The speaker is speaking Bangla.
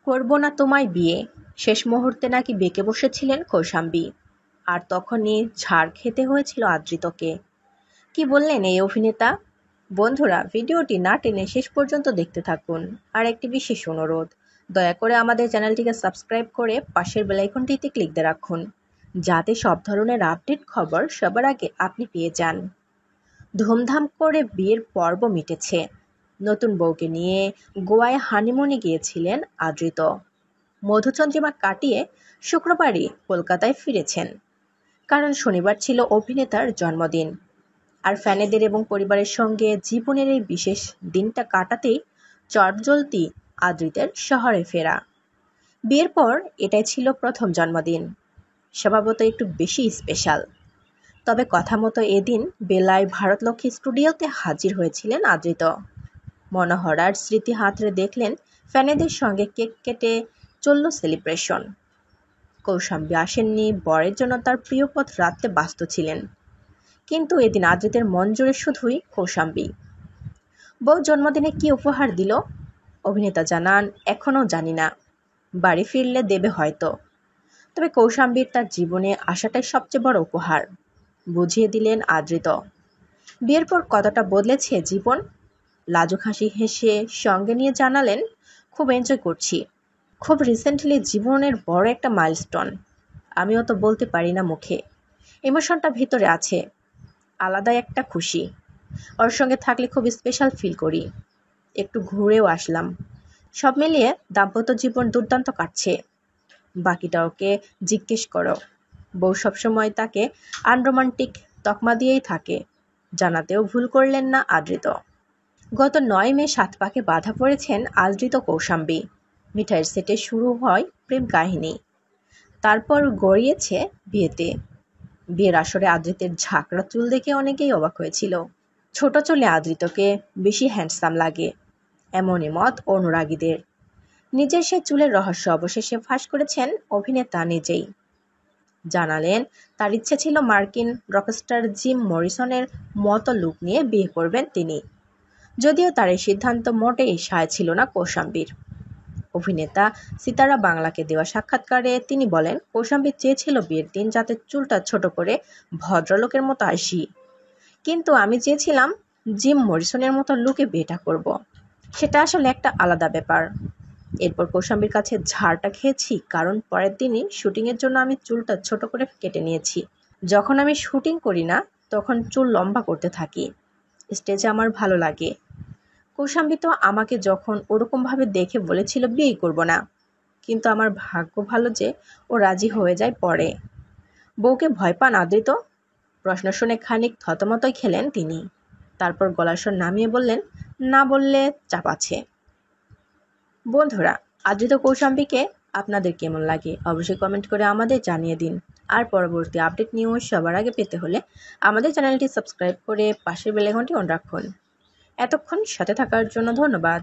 করব না তোমায় বিয়ে, শেষ মুহূর্তে নাকি বেঁকে বসেছিলেন কৌশাম্বী। আর তখনই ঝাড় খেতে হয়েছিল আদৃতকে। কি বললেন এই অভিনেতা? বন্ধুরা, ভিডিওটি না টেনে শেষ পর্যন্ত দেখতে থাকুন। আর একটি বিশেষ অনুরোধ, দয়া করে আমাদের চ্যানেলটিকে সাবস্ক্রাইব করে পাশের বেল আইকনটিতে ক্লিক দিয়ে রাখুন, যাতে সব ধরনের আপডেট খবর সবার আগে আপনি পেয়ে যান। ধুমধাম করে বিয়ের পর্ব মিটেছে। নতুন বউকে নিয়ে গোয়ায় হানিমুনে গিয়েছিলেন আদৃত। মধুচন্দ্রিমা কাটিয়ে শুক্রবারই কলকাতায় ফিরেছেন, কারণ শনিবার ছিল অভিনেতার জন্মদিন। আর ফ্যানেদের এবং পরিবারের সঙ্গে জীবনের এই বিশেষ দিনটা কাটাতেই চটজলতি আদৃতের শহরে ফেরা। বিয়ের পর এটাই ছিল প্রথম জন্মদিন, স্বভাবত একটু বেশি স্পেশাল। তবে কথা মতো এদিন বেলায় ভারতলক্ষ্মী স্টুডিওতে হাজির হয়েছিলেন আদৃত। মনোহরার স্মৃতি হাতড়ে দেখলেন, ফ্যানেদের সঙ্গে কেক কেটে চলল সেলিব্রেশন। কৌশাম্বী আসেননি, বরের জন্য তার প্রিয় পথ রাখতে ব্যস্ত ছিলেন। কিন্তু এদিন আদৃতের মন জুড়ে শুধুই কৌশাম্বী। বউ জন্মদিনে কি উপহার দিল? অভিনেতা জানান, এখনও জানি না, বাড়ি ফিরলে দেবে হয়তো। তবে কৌশাম্বীর তার জীবনে আসাটাই সবচেয়ে বড় উপহার, বুঝিয়ে দিলেন আদৃত। বিয়ের পর কতটা বদলেছে জীবন, লাজুক হাসি হেসে সঙ্গে নিয়ে জানালেন, খুব এনজয় করছি। খুব রিসেন্টলি জীবনের বড় একটা মাইলস্টোন। আমিও তো বলতে পারি না মুখে, ইমোশনটা ভিতরে আছে, আলাদা একটা খুশি। ওর সঙ্গে থাকলে খুব স্পেশাল ফিল করি। একটু ঘুরেও আসলাম। সব মিলিয়ে দাম্পত্য জীবন দুর্দান্ত কাটছে। বাকিটা ওকে জিজ্ঞেস করো। বউ সবসময় তাকে আনরোমান্টিক তকমা দিয়েই থাকে, জানাতেও ভুল করলেন না আদৃত। গত 9 মে 7 পাকে বাধা পড়েছেন আদৃত কৌশাম্বী। মিঠাইয়ের সেটে শুরু হয় প্রেম কাহিনী, তারপর গড়িয়েছে বিয়েতে। বিয়ের আসরে আদৃতের ঝাঁকড়া চুল দেখে অনেকেই অবাক হয়েছিল। ছোট চুলে আদৃতকে বেশি হ্যান্ডসাম লাগে, এমনই মত অনুরাগীদের। নিজের সে চুলের রহস্য অবশেষে ফাঁস করেছেন অভিনেতা নিজেই। জানালেন, তার ইচ্ছে ছিল মার্কিন রকস্টার জিম মরিসনের মতো লুক নিয়ে বিয়ে করবেন তিনি। যদিও তার এই সিদ্ধান্ত মোটেই সায় ছিল না কৌশাম্বীর। অভিনেতা সিতারা বাংলাকে দেওয়া সাক্ষাৎকারে তিনি বলেন, কৌশাম্বী চেয়েছিল বিয়ের দিন যাতে চুলটা ছোট করে ভদ্রলোকের মতো আসি, কিন্তু আমি চেয়েছিলাম জিম মরিসনের মতো লুকে বিয়েটা করব। সেটা আসলে একটা আলাদা ব্যাপার। এরপর কৌশাম্বীর কাছে ঝাড়টা খেয়েছি, কারণ পরের দিনই শুটিংয়ের জন্য আমি চুলটা ছোট করে কেটে নিয়েছি। যখন আমি শুটিং করি না, তখন চুল লম্বা করতে থাকি। স্টেজে আমার ভালো লাগে। কৌশাম্বী তো আমাকে যখন ওরকমভাবে দেখে বলেছিল বিয়েই করব না, কিন্তু আমার ভাগ্য ভালো যে ও রাজি হয়ে যায় পরে। বউকে ভয় পান আদৃত? প্রশ্ন শুনে খানিক থতমতই খেলেন তিনি। তারপর গলার স্বর নামিয়ে বললেন, না বললে চাপ আছে। বন্ধুরা, আদৃত কৌশাম্বীকে আপনাদের কেমন লাগে অবশ্যই কমেন্ট করে আমাদের জানিয়ে দিন। আর পরবর্তী আপডেট নিউজ সবার আগে পেতে হলে আমাদের চ্যানেলটি সাবস্ক্রাইব করে পাশের বেল আইকনটি অন রাখুন। এতক্ষণ সাথে থাকার জন্য ধন্যবাদ।